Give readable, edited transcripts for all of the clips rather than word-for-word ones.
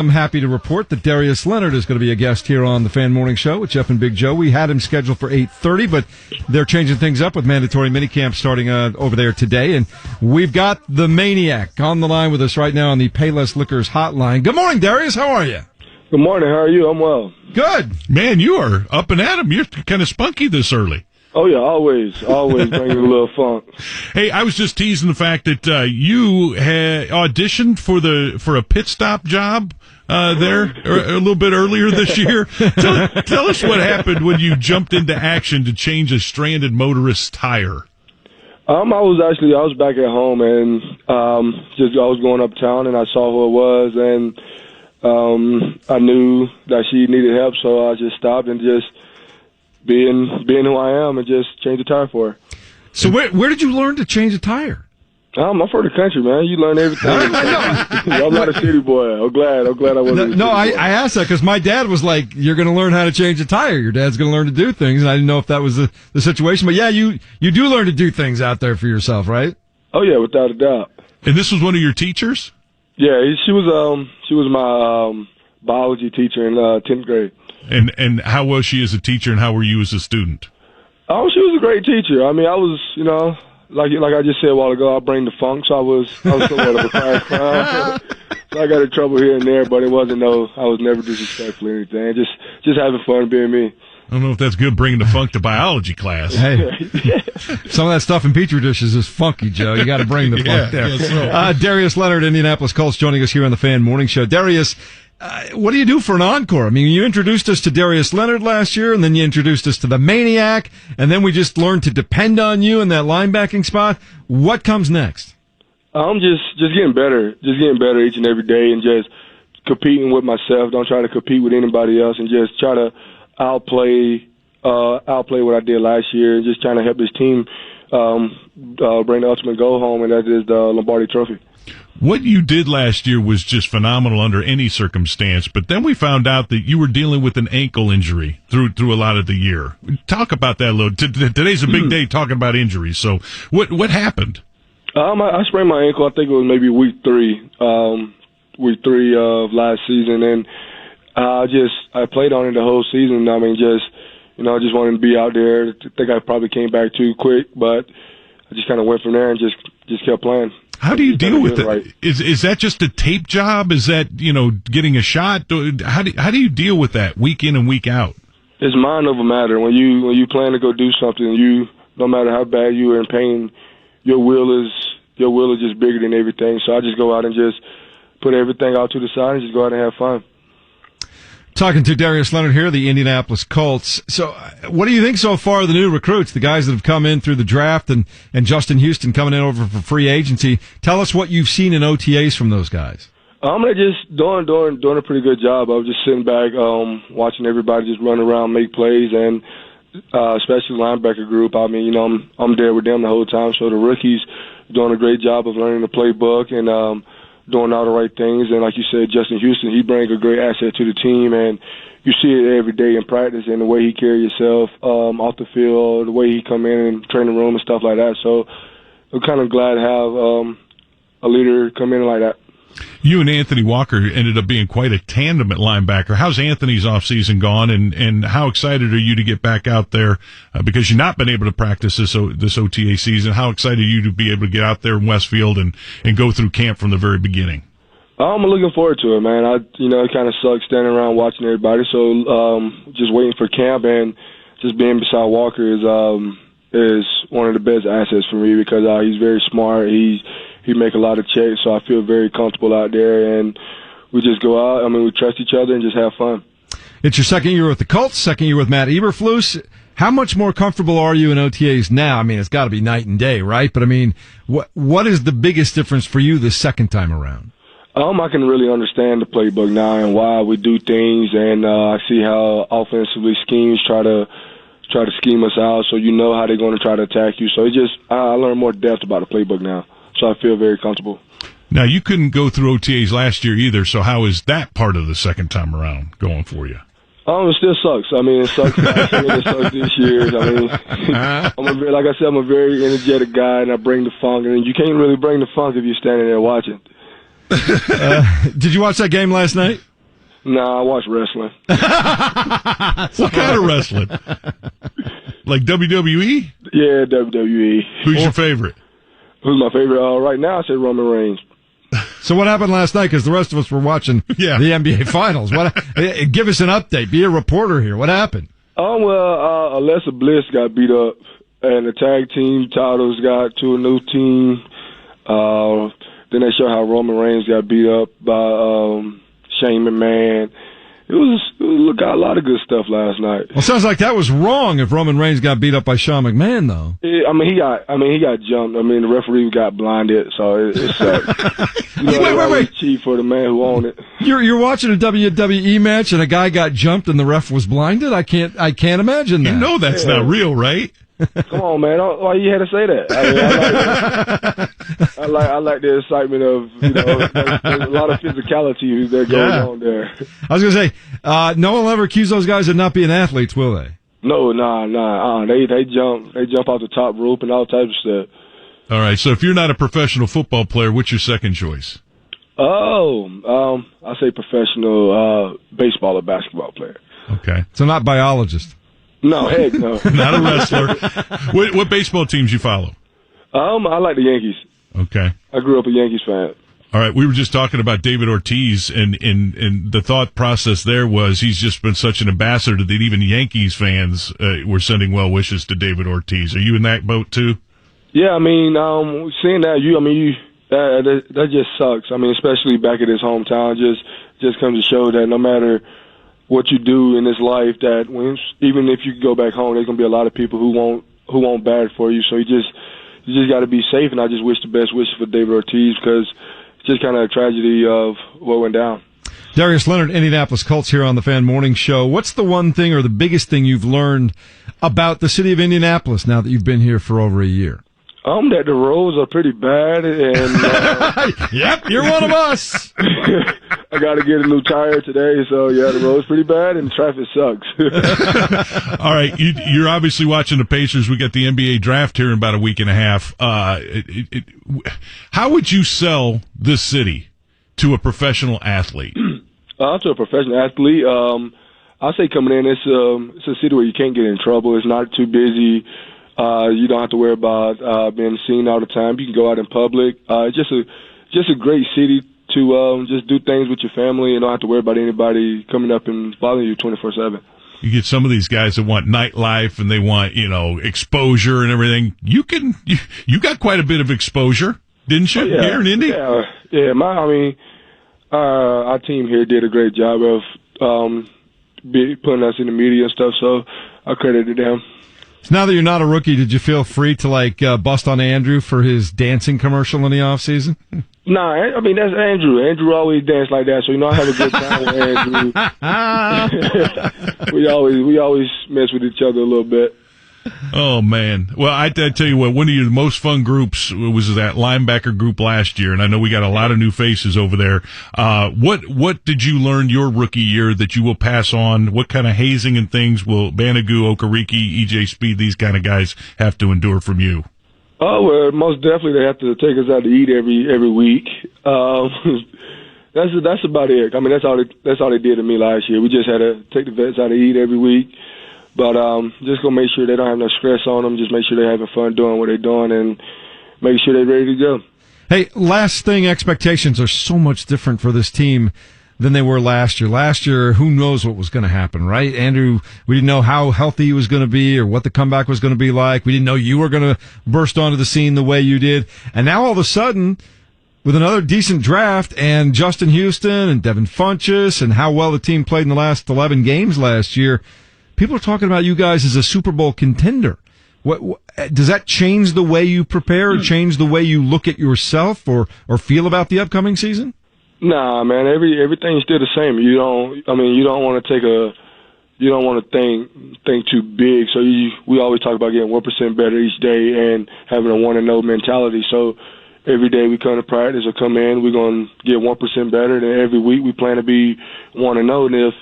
I'm happy to report that Darius Leonard is going to be a guest here on the Fan Morning Show with Jeff and Big Joe. We had him scheduled for 8:30, but they're changing things up with mandatory minicamp starting over there today. And we've got the Maniac on the line with us right now on the Payless Liquors hotline. Good morning, Darius. How are you? Good morning. How are you? I'm well. Good. Man, you are up and at 'em. You're kind of spunky this early. Oh, yeah, always bringing a little funk. Hey, I was just teasing the fact that you had auditioned for a pit stop job there a little bit earlier this year. Tell us what happened when you jumped into action to change a stranded motorist's tire. I was back at home and I was going uptown and I saw who it was and I knew that she needed help, so I just stopped and just being who I am and just changed the tire for her. So where did you learn to change a tire? I'm from the country, man. You learn everything. I'm not a city boy. I'm glad I wasn't. No, I asked that because my dad was like, "You're going to learn how to change a tire. Your dad's going to learn to do things." And I didn't know if that was the situation. But yeah, you do learn to do things out there for yourself, right? Oh yeah, without a doubt. And this was one of your teachers? Yeah, she was my biology teacher in 10th grade. And how was she as a teacher, and how were you as a student? Oh, she was a great teacher. I mean, I was, like I just said a while ago, I bring the funk, so I was somewhat of a class clown. So I got in trouble here and there, but I was never disrespectful or anything. Just having fun being me. I don't know if that's good, bringing the funk to biology class. Hey, some of that stuff in Petri dishes is funky, Joe. You got to bring the funk there. So. Darius Leonard, Indianapolis Colts, joining us here on the Fan Morning Show. Darius, what do you do for an encore? I mean, you introduced us to Darius Leonard last year, and then you introduced us to the Maniac, and then we just learned to depend on you in that linebacking spot. What comes next? I'm just getting better. Just getting better each and every day and just competing with myself. Don't try to compete with anybody else and just try to outplay what I did last year and just trying to help this team bring the ultimate goal home, and that is the Lombardi Trophy. What you did last year was just phenomenal under any circumstance, but then we found out that you were dealing with an ankle injury through a lot of the year. Talk about that a little. Today's a big day talking about injuries. So what happened? I sprained my ankle. I think it was maybe week three of last season, and I played on it the whole season. I mean, I just wanted to be out there. I think I probably came back too quick, but I just kind of went from there and just kept playing. How do you deal with it? Right. Is that just a tape job? Is that, getting a shot? How do you deal with that week in and week out? It's mind over matter. When you plan to go do something, no matter how bad you are in pain, your will is just bigger than everything. So I just go out and just put everything out to the side and just go out and have fun. Talking to Darius Leonard here, the Indianapolis Colts. So what do you think so far of the new recruits, the guys that have come in through the draft and Justin Houston coming in over for free agency? Tell us what you've seen in OTAs from those guys. They're just doing a pretty good job. I was just sitting back, watching everybody just run around, make plays, and especially the linebacker group. I mean, I'm there with them the whole time. So the rookies doing a great job of learning the playbook and doing all the right things. And like you said, Justin Houston, he brings a great asset to the team, and you see it every day in practice and the way he carries himself off the field, the way he come in and training room and stuff like that. So I'm kind of glad to have a leader come in like that. You and Anthony Walker ended up being quite a tandem at linebacker. How's Anthony's offseason gone, and how excited are you to get back out there because you've not been able to practice this OTA season? How excited are you to be able to get out there in Westfield and go through camp from the very beginning? I'm looking forward to it, man. It kind of sucks standing around watching everybody, so just waiting for camp and just being beside Walker is one of the best assets for me because he's very smart. He make a lot of checks, so I feel very comfortable out there, and we just go out. I mean, we trust each other and just have fun. It's your second year with the Colts, second year with Matt Eberflus. How much more comfortable are you in OTAs now? I mean, it's got to be night and day, right? But, I mean, what is the biggest difference for you the second time around? I can really understand the playbook now and why we do things, and I see how offensively schemes try to scheme us out, so you know how they're going to try to attack you. So I learn more depth about the playbook now. So I feel very comfortable. Now, you couldn't go through OTAs last year either, so how is that part of the second time around going for you? It still sucks. I mean, it sucks last year, it sucks this year. I mean, like I said, I'm a very energetic guy, and I bring the funk, and you can't really bring the funk if you're standing there watching. Did you watch that game last night? Nah, I watch wrestling. What kind of wrestling? Like WWE? Yeah, WWE. Who's your favorite? Who's my favorite? Right now, I say Roman Reigns. So what happened last night? Because the rest of us were watching the NBA Finals. Give us an update. Be a reporter here. What happened? Alexa Bliss got beat up, and the tag team titles got to a new team. Then they show how Roman Reigns got beat up by Shane McMahon. It got a lot of good stuff last night. Well, sounds like that was wrong if Roman Reigns got beat up by Sean McMahon, though. He got jumped. The referee got blinded, so it sucked. Wait. Cheap for the man who owned it. You're watching a WWE match and a guy got jumped and the ref was blinded? I can't imagine that. You know that's not real, right? Come on, man! Why you had to say that? I like the excitement of there's a lot of physicality that goes on there. I was gonna say, no one will ever accuse those guys of not being athletes, will they? No, nah. They jump off the top rope and all types of stuff. All right. So if you're not a professional football player, what's your second choice? I say professional baseball or basketball player. Okay. So not biologist. No, heck no. Not a wrestler. What baseball teams you follow? I like the Yankees. Okay. I grew up a Yankees fan. All right. We were just talking about David Ortiz, and the thought process there was he's just been such an ambassador that even Yankees fans were sending well wishes to David Ortiz. Are you in that boat too? Yeah, seeing that, that just sucks. Especially back at his hometown, just comes to show that no matter what you do in this life, that even if you go back home, there's gonna be a lot of people who won't bad for you. So you just got to be safe. And I just wish the best wishes for David Ortiz, because it's just kind of a tragedy of what went down. Darius Leonard, Indianapolis Colts, here on the Fan Morning Show. What's the one thing or the biggest thing you've learned about the city of Indianapolis now that you've been here for over a year? That the roads are pretty bad, and yep, you're one of us. I got to get a new tire today, so yeah, the road's pretty bad and the traffic sucks. All right, you're obviously watching the Pacers. We got the NBA draft here in about a week and a half. How would you sell this city to a professional athlete? To a professional athlete, I say coming in, it's a city where you can't get in trouble. It's not too busy. You don't have to worry about being seen all the time. You can go out in public. It's just a great city to just do things with your family and don't have to worry about anybody coming up and bothering you 24/7. You get some of these guys that want nightlife and they want, exposure and everything. You got quite a bit of exposure, didn't you, here in Indy? Yeah. Our team here did a great job of putting us in the media and stuff, so I credited them. So now that you're not a rookie, did you feel free to bust on Andrew for his dancing commercial in the off season? Nah, that's Andrew. Andrew always danced like that, so I have a good time with Andrew. we always mess with each other a little bit. Oh man! Well, I tell you what, one of your most fun groups was that linebacker group last year, and I know we got a lot of new faces over there. What did you learn your rookie year that you will pass on? What kind of hazing and things will Banogu, Okereke, EJ Speed, these kind of guys have to endure from you? Oh, well, most definitely they have to take us out to eat every week. That's about it. That's all they did to me last year. We just had to take the vets out to eat every week. But just gonna make sure they don't have no stress on them. Just make sure they're having fun doing what they're doing, and make sure they're ready to go. Hey, last thing, expectations are so much different for this team than they were last year. Last year, who knows what was going to happen, right? Andrew, we didn't know how healthy he was going to be or what the comeback was going to be like. We didn't know you were going to burst onto the scene the way you did. And now all of a sudden, with another decent draft and Justin Houston and Devin Funchess and how well the team played in the last 11 games last year, people are talking about you guys as a Super Bowl contender. What does that change the way you prepare, or change the way you look at yourself or feel about the upcoming season? Nah, man. Everything's still the same. You don't want to think too big. So we always talk about getting 1% better each day and having a 1-0 mentality. So every day we come to practice or come in, we're gonna get 1% better. And every week we plan to be 1-0. And if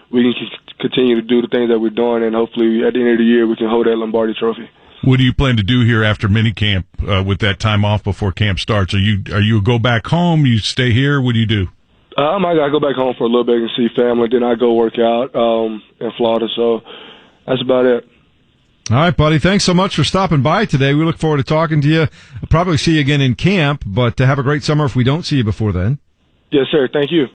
we can continue to do the things that we're doing, and hopefully at the end of the year we can hold that Lombardi Trophy. What do you plan to do here after minicamp with that time off before camp starts? Are you go back home? You stay here? What do you do? I gotta go back home for a little bit and see family. Then I go work out in Florida. So that's about it. All right, buddy. Thanks so much for stopping by today. We look forward to talking to you. I'll probably see you again in camp, but have a great summer if we don't see you before then. Yes, sir. Thank you.